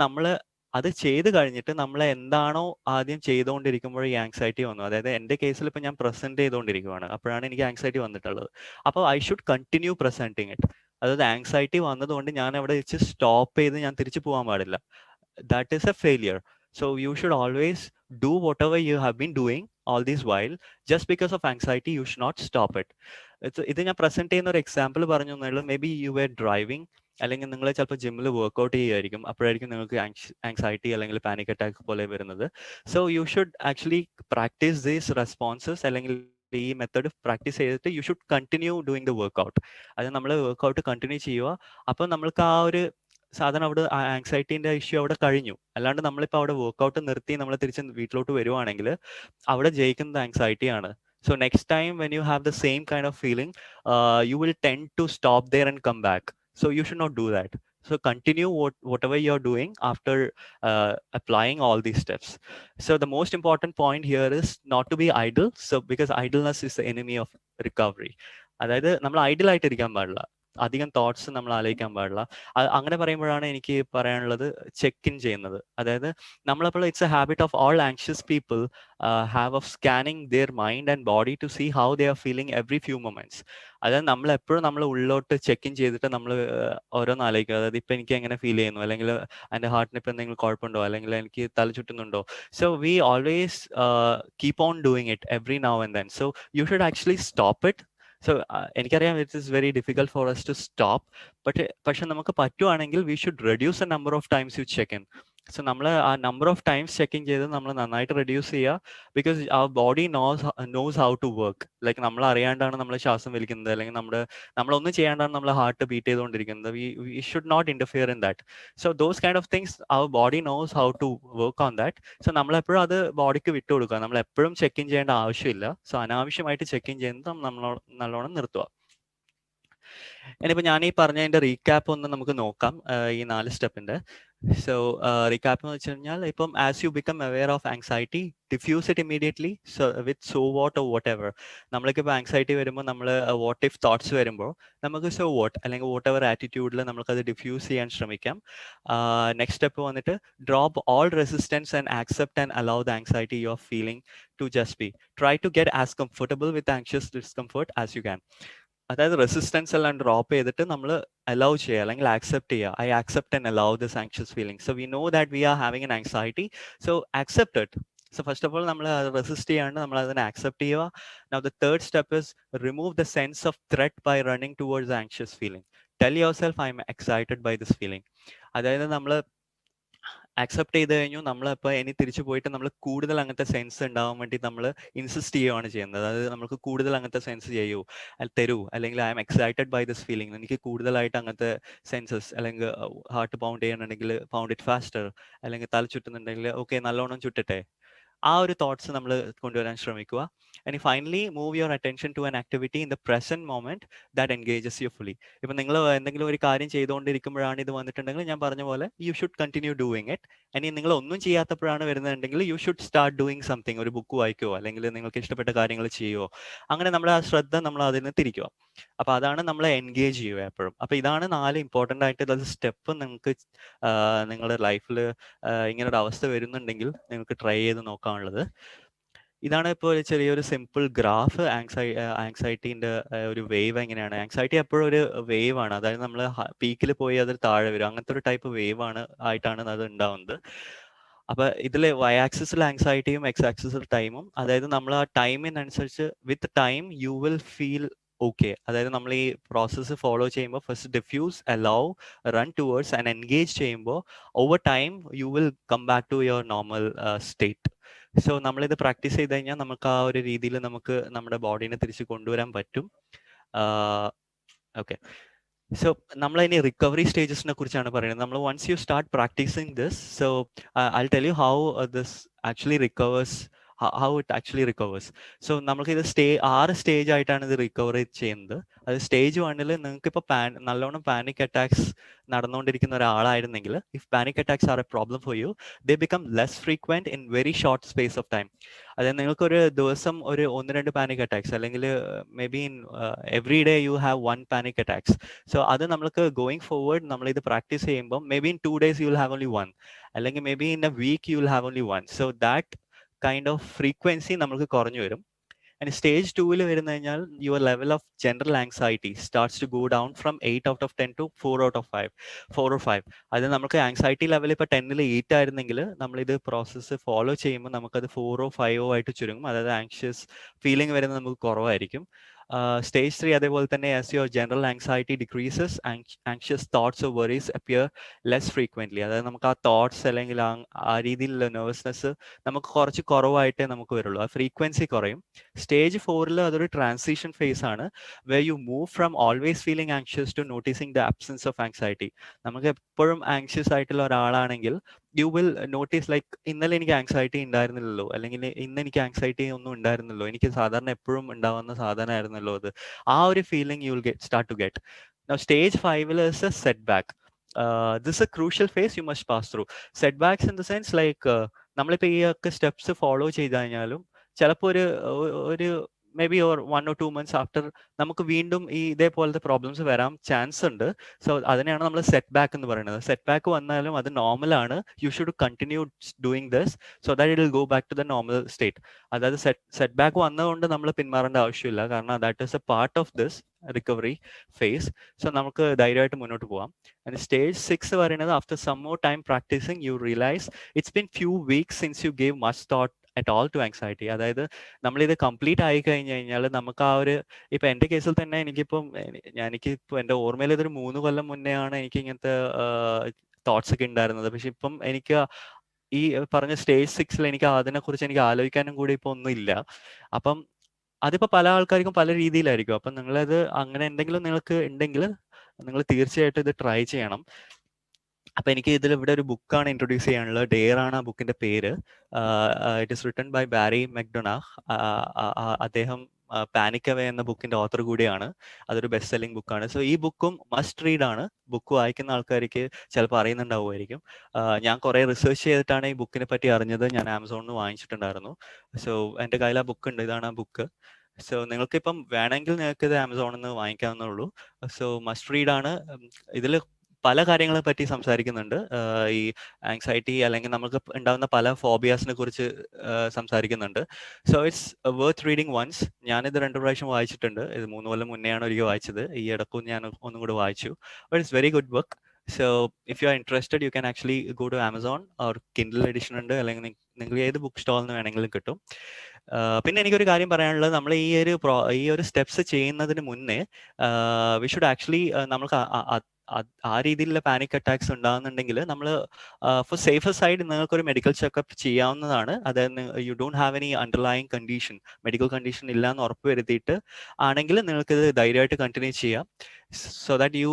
അത് ചെയ്ത് കഴിഞ്ഞിട്ട് നമ്മൾ എന്താണോ ആദ്യം ചെയ്തുകൊണ്ടിരിക്കുമ്പോൾ ഈ ആങ്സൈറ്റി വന്നു, അതായത് എൻ്റെ കേസിൽ ഇപ്പൊ ഞാൻ പ്രസന്റ് ചെയ്തുകൊണ്ടിരിക്കുവാണ്, അപ്പോഴാണ് എനിക്ക് ആങ്സൈറ്റി വന്നിട്ടുള്ളത്. അപ്പോൾ I should continue presenting it. അതായത് ആങ്സൈറ്റി വന്നതുകൊണ്ട് ഞാൻ അവിടെ വെച്ച് സ്റ്റോപ്പ് ചെയ്ത് ഞാൻ തിരിച്ചു പോകാൻ പാടില്ല. That is a failure. So you should always do whatever you have been doing all these while. Just because of anxiety you should not stop it. ഇത് ഞാൻ പ്രസന്റ് ചെയ്യുന്ന ഒരു എക്സാമ്പിൾ പറഞ്ഞു എന്നുള്ളൂ. Maybe you were driving, അല്ലെങ്കിൽ നിങ്ങൾ ചിലപ്പോൾ ജിമ്മിൽ വർക്ക്ഔട്ട് ചെയ്യുമായിരിക്കും, അപ്പോഴായിരിക്കും നിങ്ങൾക്ക് ആങ്സൈറ്റി അല്ലെങ്കിൽ പാനിക് അറ്റാക്ക് പോലെ വരുന്നത്. So you should actually practise these responses, അല്ലെങ്കിൽ ഈ മെത്തേഡ് പ്രാക്ടീസ് ചെയ്തിട്ട് you should continue doing the workout. അത് നമ്മൾ വർക്ക്ഔട്ട് കണ്ടിന്യൂ ചെയ്യുക. അപ്പോൾ നമ്മൾക്ക് ആ ഒരു സാധനം അവിടെ ആങ്സൈറ്റീൻ്റെ ഇഷ്യൂ അവിടെ കഴിഞ്ഞു. അല്ലാണ്ട് നമ്മളിപ്പോൾ അവിടെ വർക്ക്ഔട്ട് നിർത്തി നമ്മൾ തിരിച്ച് വീട്ടിലോട്ട് വരുവാണെങ്കിൽ അവിടെ ജയിക്കുന്നത് ആങ്സൈറ്റിയാണ്. So next time when you have the same kind of feeling, you will tend to stop there and come back. So you should not do that. So continue whatever you're doing after applying all these steps. So the most important point here is not to be idle. So because idleness is the enemy of recovery. അതായത് നമ്മൾ ഐഡിൽ ആയിട്ടിരിക്കാൻ പാടില്ല, അധികം തോട്ട്സ് നമ്മൾ ആലോചിക്കാൻ പാടില്ല. അങ്ങനെ പറയുമ്പോഴാണ് എനിക്ക് പറയാനുള്ളത് ചെക്ക് ഇൻ ചെയ്യുന്നത്. അതായത് നമ്മളപ്പോൾ it's a habit of all anxious people have of scanning their mind and body to see how they are feeling every few moments. അതായത് നമ്മൾ എപ്പോഴും നമ്മൾ ഉള്ളിലോട്ട് ചെക്ക് ഇൻ ചെയ്തിട്ട് നമ്മൾ ഓരോന്ന് ആലോചിക്കുക. അതായത് ഇപ്പം എനിക്ക് എങ്ങനെ ഫീൽ ചെയ്യുന്നു, അല്ലെങ്കിൽ എൻ്റെ ഹാർട്ടിന് ഇപ്പം എന്തെങ്കിലും കുഴപ്പമുണ്ടോ, അല്ലെങ്കിൽ എനിക്ക് തല ചുറ്റുന്നുണ്ടോ. So we always keep on doing it every now and then. So you should actually stop it. So എനിക്കറിയാം it is very difficult for us to stop, പക്ഷെ നമുക്ക് പറ്റുവാണെങ്കിൽ we should reduce a number of times you check in. So നമ്മൾ ആ നമ്പർ ഓഫ് ടൈംസ് ചെക്കിങ് ചെയ്ത് നമ്മൾ നന്നായിട്ട് റെഡ്യൂസ് ചെയ്യുക. Because our body knows how to work. Like നമ്മൾ അറിയാണ്ടാണ് നമ്മൾ ശ്വാസം വലിക്കുന്നത്, അല്ലെങ്കിൽ നമ്മളൊന്നും ചെയ്യാണ്ടാണ് നമ്മൾ ഹാർട്ട് ബീറ്റ് ചെയ്തുകൊണ്ടിരിക്കുന്നത്. We should not interfere in that. So those kind of things our body knows how to work on that. So നമ്മളെപ്പോഴും അത് ബോഡിക്ക് വിട്ടുകൊടുക്കുക. നമ്മൾ എപ്പോഴും ചെക്ക് ഇൻ ചെയ്യേണ്ട ആവശ്യമില്ല. സോ അനാവശ്യമായിട്ട് ചെക്ക് ഇൻ ചെയ്യുന്നത് നമ്മൾ നല്ലോണം നിർത്തുക. ഇനിയിപ്പോൾ ഞാൻ ഈ പറഞ്ഞതിൻ്റെ റീക്യാപ്പ് ഒന്ന് നമുക്ക് നോക്കാം, ഈ 4 സ്റ്റെപ്പിൻ്റെ. So, recap എന്ന് വെച്ച് കഴിഞ്ഞാൽ ഇപ്പം as you become aware of anxiety defuse it immediately with so what or whatever. നമ്മൾക്കിപ്പോൾ ആങ്സൈറ്റി വരുമ്പോൾ നമ്മൾ വാട്ട് ഇഫ് തോട്ട്സ് വരുമ്പോൾ നമുക്ക് സോ വാട്ട് അല്ലെങ്കിൽ വാട്ട് എവർ ആറ്റിറ്റ്യൂഡിൽ നമുക്കത് ഡിഫ്യൂസ് ചെയ്യാൻ ശ്രമിക്കാം. നെക്സ്റ്റ് സ്റ്റെപ്പ് വന്നിട്ട് drop all resistance and accept and allow the anxiety you are feeling to just be. Try to get as comfortable with anxious discomfort as you can. അതായത് റെസിസ്റ്റൻസ് എല്ലാം ഡ്രോപ്പ് ചെയ്തിട്ട് നമ്മൾ അലൗ ചെയ്യുക അല്ലെങ്കിൽ ആക്സെപ്റ്റ് ചെയ്യുക. I accept and allow this anxious feeling. So we know that we are having an anxiety, so accept it. So first of all നമ്മൾ റെസിസ്റ്റ് ചെയ്യാണ്ട് നമ്മൾ അതിനെ ആക്സെപ്റ്റ് ചെയ്യുക. Now the third step is remove the sense of threat by running towards anxious feeling. Tell yourself I am excited by this feeling. അതായത് നമ്മൾ ആക്സെപ്റ്റ് ചെയ്ത് കഴിഞ്ഞു, നമ്മളിപ്പോൾ ഇനി തിരിച്ചു പോയിട്ട് നമ്മൾ കൂടുതൽ അങ്ങനത്തെ സെൻസ് ഉണ്ടാവാൻ വേണ്ടി നമ്മൾ ഇൻസിസ്റ്റ് ചെയ്യുകയാണ് ചെയ്യുന്നത്. അതായത് നമുക്ക് കൂടുതൽ അങ്ങനത്തെ സെൻസ് ചെയ്യൂ തരൂ, അല്ലെങ്കിൽ I am excited by this feeling, എനിക്ക് കൂടുതലായിട്ട് അങ്ങനത്തെ സെൻസസ്, അല്ലെങ്കിൽ ഹാർട്ട് പൗണ്ട് ചെയ്യണമെങ്കിൽ പൗണ്ട് ഇറ്റ് ഫാസ്റ്റർ, അല്ലെങ്കിൽ തല ചുറ്റുന്നുണ്ടെങ്കിൽ ഓക്കെ നല്ലോണം ചുറ്റട്ടെ. ആ ഒരു തോട്ട്സ് നമ്മൾ കൊണ്ടുവരാൻ ശ്രമിക്കുക. And finally move your attention to an activity in the present moment that engages you fully. ഇപ്പം നിങ്ങൾ എന്തെങ്കിലും ഒരു കാര്യം ചെയ്തുകൊണ്ടിരിക്കുമ്പോഴാണ് ഇത് വന്നിട്ടുണ്ടെങ്കിൽ ഞാൻ പറഞ്ഞ പോലെ U should continue doing it. ഇനി നിങ്ങൾ ഒന്നും ചെയ്യാത്തപ്പോഴാണ് വരുന്നുണ്ടെങ്കിൽ you should start doing something. ഒരു ബുക്ക് വായിക്കുമോ അല്ലെങ്കിൽ നിങ്ങൾക്ക് ഇഷ്ടപ്പെട്ട കാര്യങ്ങൾ ചെയ്യുമോ. അങ്ങനെ നമ്മുടെ ആ ശ്രദ്ധ നമ്മൾ അതിന് തിരിക്കുക. അപ്പോൾ അതാണ് നമ്മളെ എൻഗേജ് ചെയ്യുക എപ്പോഴും. അപ്പോൾ ഇതാണ് 4 ഇമ്പോർട്ടൻ്റ് ആയിട്ടുള്ള സ്റ്റെപ്പ്. നിങ്ങൾക്ക് നിങ്ങളുടെ ലൈഫിൽ ഇങ്ങനൊരു അവസ്ഥ വരുന്നുണ്ടെങ്കിൽ നിങ്ങൾക്ക് ട്രൈ ചെയ്ത് നോക്കാനുള്ളത്. ഇതാണ് ഇപ്പോൾ ഒരു ചെറിയൊരു സിമ്പിൾ ഗ്രാഫ്. ആങ്സൈറ്റീൻ്റെ ഒരു വേവ് എങ്ങനെയാണ്. ആങ്സൈറ്റി എപ്പോഴും ഒരു വേവ് ആണ്. അതായത് നമ്മൾ പീക്കിൽ പോയി അത് താഴെ വരും, അങ്ങനത്തെ ഒരു ടൈപ്പ് വേവ് ആയിട്ടാണ് അത് ഉണ്ടാവുന്നത്. അപ്പൊ ഇതിൽ വൈ ആക്സിസിൽ ആങ്സൈറ്റിയും എക്സ് ആക്സിസിൽ ടൈമും. അതായത് നമ്മൾ ആ ടൈമിനനുസരിച്ച് with time you will feel okay. അതായത് നമ്മൾ ഈ പ്രോസസ്സ് ഫോളോ ചെയ്യുമ്പോൾ first diffuse, allow, run towards and engage ചെയ്യുമ്പോൾ over time you will come back to your normal state. So നമ്മളിത് പ്രാക്ടീസ് ചെയ്ത് കഴിഞ്ഞാൽ നമുക്ക് ആ ഒരു രീതിയിൽ നമുക്ക് നമ്മുടെ ബോഡീനെ തിരിച്ച് കൊണ്ടുവരാൻ പറ്റും. ഓക്കെ, സോ നമ്മൾ ഇനി റിക്കവറി സ്റ്റേജസിനെ കുറിച്ചാണ് പറയുന്നത്. നമ്മൾ once you start practising this, so I tell you how this actually recovers, how it actually recovers. So നമുക്ക് ഇത് 6 സ്റ്റേജ് ആയിട്ടാണ് ഇത് റിക്കവർ ചെയ്യുന്നത്. അത് സ്റ്റേജ് 1ൽ നിങ്ങൾക്ക് ഇപ്പോൾ നല്ലോണം പാനിക് അറ്റാക്സ് നടന്നുകൊണ്ടിരിക്കുന്ന ഒരാളായിരുന്നെങ്കിൽ, if panic attacks are a problem for you, they become less frequent in very short space of time. അതായത് നിങ്ങൾക്കൊരു ദിവസം ഒരു 1-2 പാനിക് അറ്റാക്സ്, അല്ലെങ്കിൽ maybe in every day you have 1 panic attacks. So അത് നമ്മൾക്ക് ഗോയിങ് ഫോർവേഡ് നമ്മൾ ഇത് പ്രാക്ടീസ് ചെയ്യുമ്പോൾ maybe in 2 days you will have only 1, അല്ലെങ്കിൽ maybe in a week you will have only 1. So that kind of frequency നമുക്ക് കുറഞ്ഞു വരും. ആൻഡ് സ്റ്റേജ് 2ൽ വരുന്ന കഴിഞ്ഞാൽ your level of general anxiety starts to go down from 8 out of 10 to 4 out of 5, 4 or 5. അത് നമുക്ക് ആങ്സൈറ്റി ലെവൽ ഇപ്പോൾ 10ൽ 8 ആയിരുന്നെങ്കിൽ നമ്മളിത് പ്രോസസ്സ് ഫോളോ ചെയ്യുമ്പോൾ നമുക്കത് 4 or 5 ആയിട്ട് ചുരുങ്ങും. അതായത് ആങ്ഷ്യസ് ഫീലിംഗ് വരുന്നത് നമുക്ക് കുറവായിരിക്കും. സ്റ്റേജ് 3 അതേപോലെ തന്നെ as your general anxiety decreases, anxious thoughts or worries appear less frequently. അതായത് നമുക്ക് ആ തോട്ട്സ് അല്ലെങ്കിൽ ആ രീതിയിലുള്ള നെർവസ്നെസ് നമുക്ക് കുറച്ച് കുറവായിട്ടേ നമുക്ക് വരുള്ളൂ, ആ ഫ്രീക്വൻസി കുറയും. സ്റ്റേജ് 4ൽ അതൊരു ട്രാൻസിഷൻ ഫേസ് ആണ്, where you move from always feeling anxious to noticing the absence of anxiety. നമുക്ക് എപ്പോഴും ആങ്ഷ്യസ് ആയിട്ടുള്ള ഒരാളാണെങ്കിൽ യു വിൽ നോട്ടീസ് ലൈക്ക് ഇന്നലെ എനിക്ക് ആങ്സൈറ്റി ഉണ്ടായിരുന്നില്ലല്ലോ, അല്ലെങ്കിൽ ഇന്ന് എനിക്ക് ആങ്സൈറ്റി ഒന്നും ഉണ്ടായിരുന്നല്ലോ, എനിക്ക് സാധാരണ എപ്പോഴും ഉണ്ടാവുന്ന സാധനമായിരുന്നല്ലോ അത്. ആ ഒരു feeling you will start to get. Now stage 5 is a setback. This is a crucial phase you must pass through. Setbacks in the sense like നമ്മളിപ്പോൾ ഈ ഒക്കെ സ്റ്റെപ്സ് ഫോളോ ചെയ്ത് കഴിഞ്ഞാലും ചിലപ്പോൾ ഒരു may be 1 or 2 months after നമുക്ക് വീണ്ടും ഈ ഇതേപോലത്തെ പ്രോബ്ലംസ് വരാൻ ചാൻസ് ഉണ്ട്. സോ അതിനെയാണ് നമ്മൾ സെറ്റ് ബാക്ക് എന്ന് പറയുന്നത്. സെറ്റ് ബാക്ക് വന്നാലും അത് നോർമലാണ്. You should continue doing this so that it will go back to the normal state. അതായത് സെറ്റ് ബാക്ക് വന്നതുകൊണ്ട് നമ്മൾ പിന്മാറേണ്ട ആവശ്യമില്ല, കാരണം that is a part of this recovery phase. So നമുക്ക് ധൈര്യമായിട്ട് മുന്നോട്ട് പോകാം. ആൻഡ് സ്റ്റേജ് 6 പറയുന്നത് after some more time practising you realise it's been few weeks since you gave much thought at all to anxiety. അതായത് നമ്മളിത് കംപ്ലീറ്റ് ആയി കഴിഞ്ഞ് കഴിഞ്ഞാൽ നമുക്ക് ആ ഒരു, ഇപ്പം എൻ്റെ കേസിൽ തന്നെ എനിക്കിപ്പോൾ എൻ്റെ ഓർമ്മയിൽ ഇതൊരു 3 കൊല്ലം മുന്നേ ആണ് എനിക്ക് ഇങ്ങനത്തെ തോട്ട്സ് ഒക്കെ ഉണ്ടായിരുന്നത്. പക്ഷെ ഇപ്പം എനിക്ക് ഈ പറഞ്ഞ സ്റ്റേജ് 6ൽ എനിക്ക് അതിനെക്കുറിച്ച് എനിക്ക് ആലോചിക്കാനും കൂടി ഇപ്പോൾ ഒന്നുമില്ല. അപ്പം അതിപ്പോൾ പല ആൾക്കാർക്കും പല രീതിയിലായിരിക്കും. അപ്പം നിങ്ങളത് അങ്ങനെ എന്തെങ്കിലും നിങ്ങൾക്ക് ഉണ്ടെങ്കിൽ നിങ്ങൾ തീർച്ചയായിട്ടും ഇത് ട്രൈ ചെയ്യണം. അപ്പം എനിക്ക് ഇവിടെ ഒരു ബുക്കാണ് ഇൻട്രൊഡ്യൂസ് ചെയ്യാനുള്ളത്. ഡെയർ ആണ് ആ ബുക്കിന്റെ പേര്. ഇറ്റ് ഇസ് റിട്ടൺ ബൈ ബാരി മെക്ഡൊണാഹ്. അദ്ദേഹം പാനിക് അവേ എന്ന ബുക്കിന്റെ ഓത്തർ കൂടിയാണ്. അതൊരു ബെസ്റ്റ് സെല്ലിംഗ് ബുക്കാണ്. സോ ഈ ബുക്കും മസ്റ്റ് റീഡ് ആണ്. ബുക്ക് വായിക്കുന്ന ആൾക്കാർക്ക് ചിലപ്പോൾ അറിയുന്നുണ്ടാവുമായിരിക്കും. ഞാൻ കുറേ റിസർച്ച് ചെയ്തിട്ടാണ് ഈ ബുക്കിനെ പറ്റി അറിഞ്ഞത്. ഞാൻ ആമസോണിൽ നിന്ന് വാങ്ങിച്ചിട്ടുണ്ടായിരുന്നു. സോ എൻ്റെ കയ്യിൽ ആ ബുക്ക് ഉണ്ട്. ഇതാണ് ആ ബുക്ക്. സോ നിങ്ങൾക്കിപ്പം വേണമെങ്കിൽ നിങ്ങൾക്ക് ഇത് ആമസോണിൽ നിന്ന് വാങ്ങിക്കാവുന്നേ. സോ മസ്റ്റ് റീഡ് ആണ്. ഇതിൽ പല കാര്യങ്ങളെ പറ്റി സംസാരിക്കുന്നുണ്ട്. ഈ ആങ്സൈറ്റി അല്ലെങ്കിൽ നമുക്ക് ഉണ്ടാകുന്ന പല ഫോബിയാസിനെ കുറിച്ച് സംസാരിക്കുന്നുണ്ട്. So it's worth reading once. ഞാനിത് 2 പ്രാവശ്യം വായിച്ചിട്ടുണ്ട്. ഇത് 3 കൊല്ലം മുന്നെയാണ് ഒരിക്കൽ വായിച്ചത്. ഈ ഇടക്കും ഞാൻ ഒന്നും കൂടി വായിച്ചു. But it's very good book. So if you are interested you can actually go to Amazon. Or Kindle edition ഉണ്ട്, അല്ലെങ്കിൽ നിങ്ങൾക്ക് ഏത് ബുക്ക് സ്റ്റാളിൽ നിന്ന് വേണമെങ്കിലും കിട്ടും. പിന്നെ എനിക്കൊരു കാര്യം പറയാനുള്ളത്, നമ്മൾ ഈ ഒരു സ്റ്റെപ്സ് ചെയ്യുന്നതിന് മുന്നേ വി ഷുഡ് ആക്ച്വലി നമുക്ക് ആ രീതിയിലുള്ള പാനിക് അറ്റാക്സ് ഉണ്ടാകുന്നുണ്ടെങ്കിൽ നമ്മൾ ഫോർ സേഫർ സൈഡ് നിങ്ങൾക്കൊരു മെഡിക്കൽ ചെക്കപ്പ് ചെയ്യാവുന്നതാണ്. അതായത് you don't have any underlying condition, medical condition ഇല്ല എന്ന് ഉറപ്പ് വരുത്തിയിട്ട് ആണെങ്കിൽ നിങ്ങൾക്കിത് ധൈര്യമായിട്ട് കണ്ടിന്യൂ ചെയ്യാം. So that you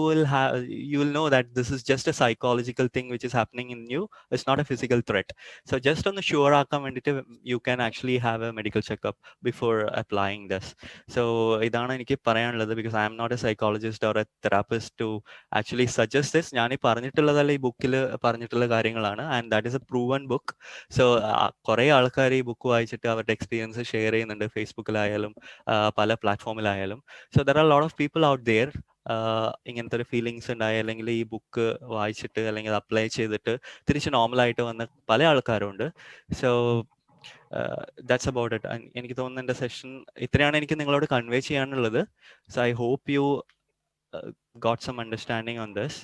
will know that this is just a psychological thing which is happening in you. It's not a physical threat. So just on the sure ആക്കാൻ വേണ്ടിയിട്ട് you can actually have a medical checkup before applying this. So ഇതാണ് എനിക്ക് പറയാനുള്ളത്. because I am not a psychologist or a therapist to actually suggest this. ഞാൻ ഈ പറഞ്ഞിട്ടുള്ളതല്ല, ഈ ബുക്കിൽ പറഞ്ഞിട്ടുള്ള കാര്യങ്ങളാണ്. and that is a proven book. So കുറേ ആൾക്കാർ ഈ ബുക്ക് വായിച്ചിട്ട് അവരുടെ എക്സ്പീരിയൻസ് ഷെയർ ചെയ്യുന്നുണ്ട്, ഫേസ്ബുക്കിലായാലും പല പ്ലാറ്റ്ഫോമിലായാലും. So there are a lot of people out there ഇങ്ങനത്തെ ഒരു ഫീലിങ്സ് ഉണ്ടായി, അല്ലെങ്കിൽ ഈ ബുക്ക് വായിച്ചിട്ട് അല്ലെങ്കിൽ അപ്ലൈ ചെയ്തിട്ട് തിരിച്ച് നോർമലായിട്ട് വന്ന പല ആൾക്കാരുണ്ട്. So that's about it. എനിക്ക് തോന്നുന്നു എൻ്റെ സെഷൻ ഇത്രയാണ് എനിക്ക് നിങ്ങളോട് കൺവേ ചെയ്യാനുള്ളത്. So I hope you got some understanding on this.